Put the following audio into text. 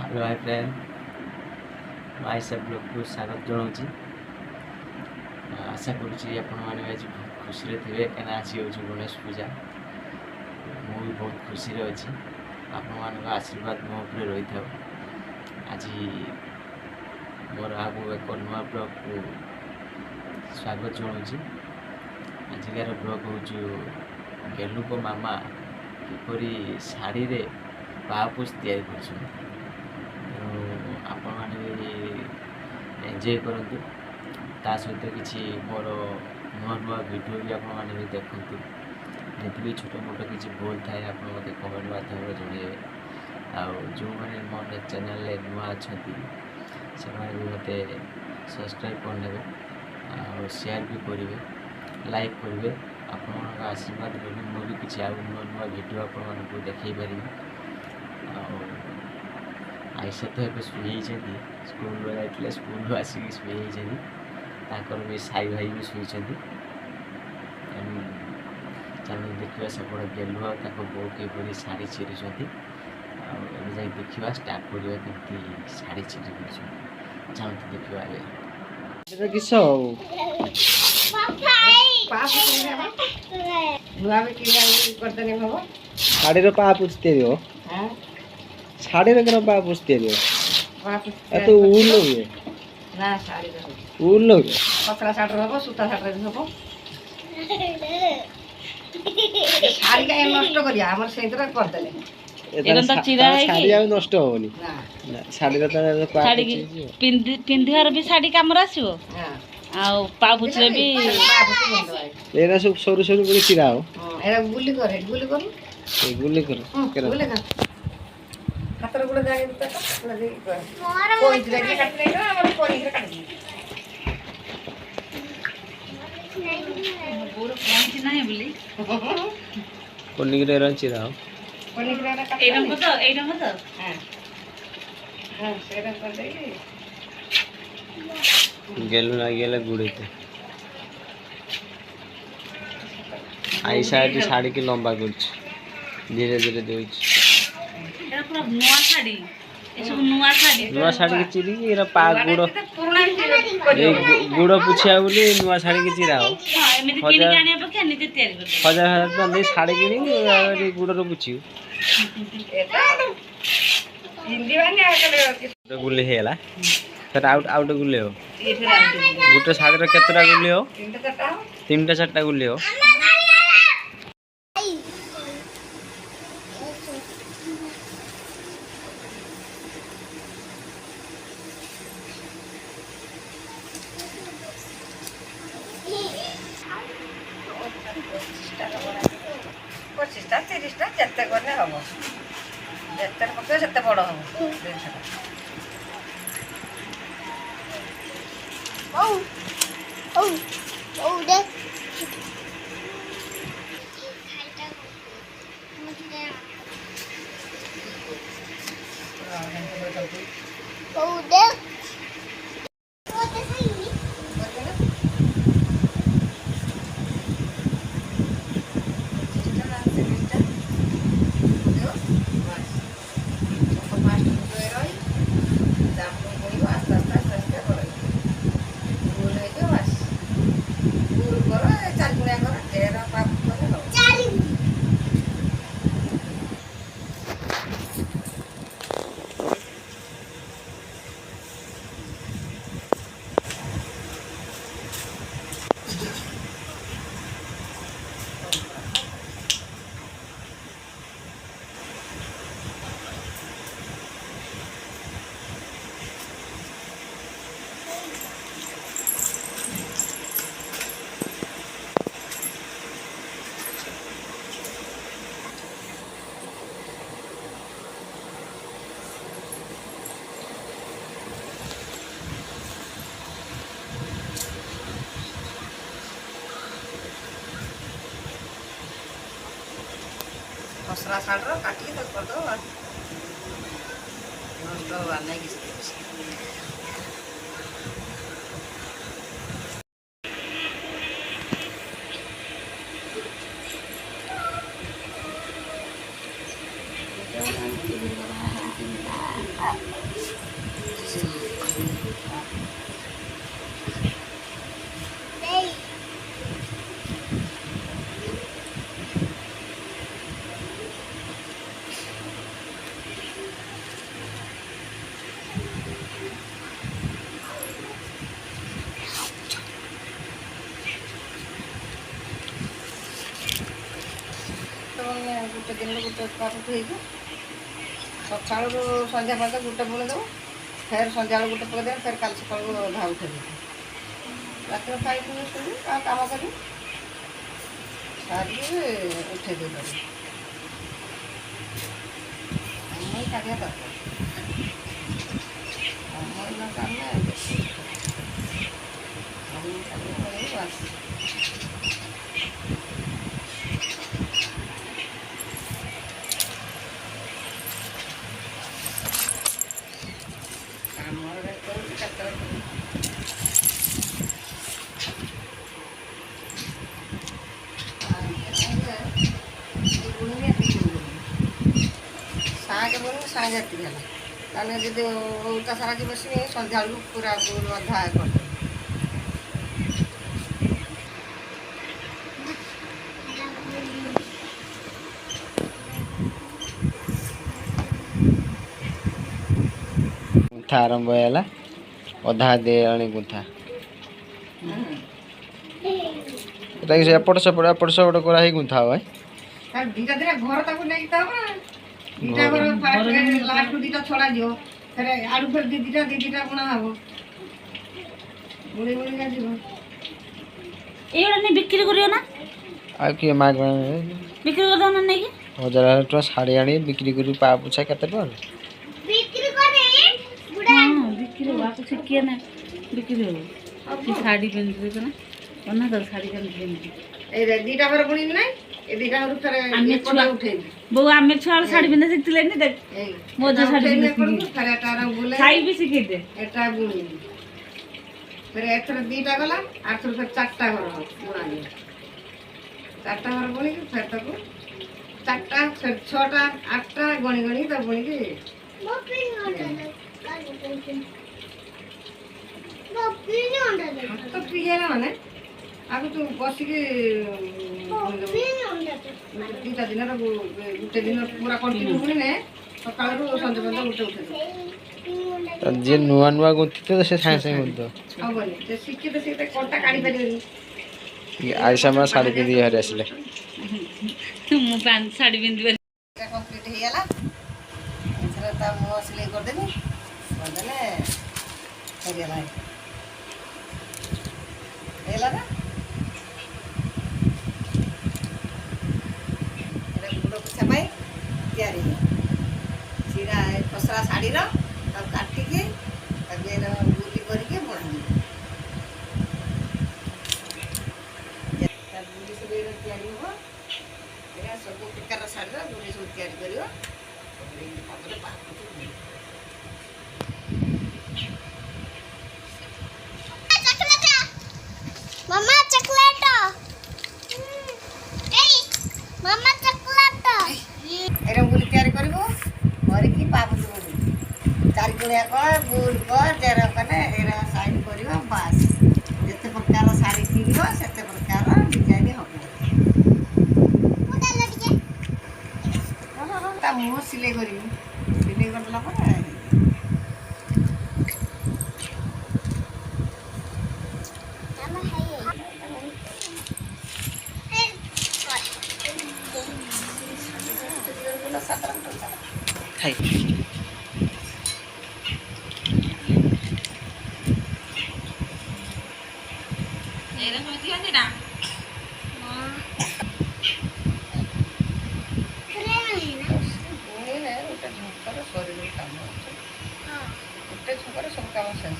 Hello hi friend भाई सब लोग को स्वागत जनाऊँगी। आशा करुँची आपण मैंने आज बहुत खुशी थे कहीं आसी हो गणेश पूजा मुझे बहुत खुशी अच्छी आपण मान आशीर्वाद मो उपर रही था। आज मोर आगु एक नुआ ब्लॉग को स्वागत जनाऊँगी। आजिकार ब्लॉग हूँ गेलु को मामा किपरि शाढ़ी रे पापोछ तैयारी कर आपण मैंने एंजॉय करंतु ता सहित किसी मोर नुआ नुआ वीडियो भी आपण मैंने देखु जब भी छोट मोट किसी भूल थाए आप मत कमेंट माध्यम जन जो मैंने मो चैनल नुआ अच्छा से मत सब्सक्राइब करने और शेयर भी करेंगे लाइक करेंगे आपण आशीर्वाद मुझे किसी आउ नुआ नुआ वीडियो आपण को देखई पारि। आईसा तो ये शुई स्कूल जाते स्कूल आसिक शुई भी साई भाई भी शुई चल देखा सब गेलु बो किपरि शाढ़ी चिरी जा देखा स्टार्ट करवा कमी शाढ़ी चिरी चलते देखा किस शाढ़ी पा पूछते शाढ़ी पा पूछते तो ऊल हुए ना शाढ़ी ऊल हुए पतला साड़ी हम सूता साड़ी हम शाढ़ी का नष्ट करिया हमर से इतना कर देले शाढ़ी आ नष्ट होनी शाढ़ी पिंधिवार भी शाढ़ी काम आसो पाबुचरे भी एरा सब सरू सरू করে চিরাও এরা গুলি করে গুলি করু এই গুলি করে কেরা গুলি না হাতের গুলো জায়গা দিতে না দেই কোই দিলে কাটলে না আমার কোই দিলে কাটলি পুরো পয়েন্ট নাই বলি কোনিগরে এরা চিরাও কোনিগরে এরা কাট এই রকম তো হ্যাঁ হ্যাঁ সেটা করে দেই गेलु ना गेले गुड़ीते आई साइड शाड़ी की लंबा कर धीरे धीरे दे नुआ शाड़ी के चिरी एरा पा गुड़ गुड़ पुछिया बोली नुआ शाड़ी के चिरा हो हजार हजार दे शाड़ी किनी गुड़ रो पुछियो गुले हेला सर आउट आउट गुले हो गोटे शाड़ी रो केतरा गुले हो तीनटा चारटा गुले हो पचिसटा 30टा जेते करने हम जेते पके सेते बड़ हम दे मसला साड़ काटिए तो कर दो नष्ट हुआ नहीं किसी ଗୋଟେ ଦିନରେ ଗୋଟେ ପାଖକୁ ହେଇଯିବ। ସକାଳୁ ସନ୍ଧ୍ୟା ପର୍ଯ୍ୟନ୍ତ ଗୋଟେ ପକେଇ ଦେବ, ଫେର୍ ସନ୍ଧ୍ୟାବେଳକୁ ଗୋଟେ ପକେଇ ଦେବ, ଫେର୍ କାଲି ସକାଳୁ ଅଧା ଉଠେଇ ଦେବ। ରାତିରେ ଖାଇକି ଶୋଇବୁ, ଆଉ କାମ କରିବୁ, ସାରିକି ଉଠେଇ ଦେଇପାରିବୁ। ଅମଳ କାଢ଼ିବା ଦରକାର, ଅମଳ ନ କାଢ଼ିଲେ ଅମଳ କାଢ଼ିଲେ ବାସ। ଆମର କରୁଛି କେତେବେଳେ ସାଙ୍ଗେ ବলୁ ସାଙ୍ଗେ ଏତିକି ହେଲା। ତାହେଲେ ଯଦି ତା ସାରା ଯିବ ବସିକି ସନ୍ଧ୍ୟାବେଳକୁ ପୁରା ଅଧା କରିଦେବ। ଗୁନ୍ଥା ଆରମ୍ଭ ହେଇଗଲା, ଅଧା ଦେଇଗଲାଣି ଗୁନ୍ଥା। ଏଟା କି ଏପଟ ସେପଟ କରା ହେଇ ଗୁନ୍ଥା ହବ। ଦିଟା ଦିଟା ଘର ତାକୁ ନେଇକି ତ ହବ ନା। ଦିଟା ଘର ଲାଷ୍ଟକୁ ଦିଟା ଛଡ଼ା ଯିବ, ଫେରେ ଆଳୁ ଫେରେ ଦିଟା ବୁଣା ହବ, ବୁଣି ବୁଣିକା ଯିବ। ଏଇଗୁଡ଼ା ନେଇ ବିକ୍ରି କରିବ ନା? ଆଉ କିଏ ମାଗଣା ବିକ୍ରି କରିଦେବ ନା ନେଇକି? 1000 ଟଙ୍କା ଶାଢ଼ୀ ଆଣି ବିକ୍ରି କରି ପା ପୋଛା କେତେ ଟଙ୍କା? ହଁ ବିକ୍ରି ହବ। ଆକୁ ଶିଖିଏ ନା ବିକ୍ରି ହବ। ସେ ଶାଢ଼ୀ ପିନ୍ଧିବେ ତ ନା ଅନା ତ ଶାଢ଼ୀ ପିନ୍ଧିବେ। ଏଇ ଦିଟା ଘର ବୁଣିବି ନାହିଁ, ଏ ଦିଟା ଘର ଫେରେ ଏପଟେ ଉଠେଇବି। ବୋଉ ଆମେ ଛୁଆ ଶାଢ଼ୀ ପିନ୍ଧା ଶିଖିଲେନି ଦେଖ। ମୋ ଝିଅ ଶାଢ଼ୀ ପିନ୍ଧା ଫେରେ ଏଟା ବୁଲେ ଖାଇ ବି ଶିଖେଇଦେ। ଏଟା ବୁଣିବି, ଫେରେ ଏଥର ଦିଟା ଗଲା, ଆରଥର ଫେରେ 4ଟା ଘର ବୁଣାଯିବ। 4ଟା ଘର ବୁଣିକି ଫେରେ ତାକୁ 4ଟା, 6ଟା, 8ଟା ଗଣି ତାକୁ ବୁଣିକି ହାତ ଫ୍ରି ହେଇଗଲା ମାନେ ଆଗ ତୁ ବସିକି ଦିଟା ଦିନର ଗୋଟେ ଦିନ ପୁରା କଣ୍ଟିନ୍ୟୁ ବୁଣିଲେ ସକାଳରୁ ସଞ୍ଜ ପର୍ଯ୍ୟନ୍ତ ଉଠେଇଦେବ। ଯିଏ ନୂଆ ନୂଆ ଗୁନ୍ଥିଥିବ ସେ ସାଙ୍ଗେ ସାଙ୍ଗେ ଗୁନ୍ଥିବ। ହବନି, ସେ ଶିକ୍ଷିତ ସେ କଣ୍ଟା କାଢ଼ି ପାରିବନି। ଆଇସା ମା ଶାଢ଼ୀ ପିନ୍ଧି ଘରେ ଆସିଲେ। ମୁଁ ଶାଢ଼ୀ ପିନ୍ଧିବି। କମ୍ପ୍ଲିଟ୍ ହେଇଗଲା। ଏଥର ତା ମୁହଁ ସିଲେଇ କରିଦେବି, କରିଦେଲେ ହେଇଗଲା। ହେଇଗଲା ନା? ଏଇଟା ଗୁଡ଼ ପିଠା ପାଇଁ ତିଆରି ହେଲା। ଚିରା ଖସରା ଶାଢ଼ୀର ତାକୁ କାଟିକି ତାକୁ ଗୁଲି କରିକି ବୁଣାଯିବ। ଗୁଲି ସିଲେଇର ତିଆରି ହେବ। ଏଇଟା ସବୁ ପ୍ରକାର ଶାଢ଼ୀର ଗୁଲି ସବୁ ତିଆରି କରିବ। ତାପରେ Mama coklat. Mama coklat. ଏଇଟା ଗୁଲି ତିଆରି କରିବୁ, କରିକି ପାବୁଛୁ ଗୁଲି ଚାରିକୋଣିଆ କର, ଗୁଲ କର, ଜେର କଲେ ଏଇଟା ସାଇଜ୍ କରିବ। ବାସ୍, ଯେତେ ପ୍ରକାର ଶାଢ଼ୀ କିଣିବ ସେତେ ପ୍ରକାର ଡିଜାଇନ୍ ହେବ। ତା ମୁହଁ ସିଲେଇ କରିବୁ, ସିଲେଇ କରିଦେଲା ପରେ ଖାଇ ଗୋଟେ ଝଙ୍କରେ ଶରୀର କାମ ଅଛି, ଗୋଟେ ଝଙ୍କରେ ସବୁ କାମ ଶେଷ।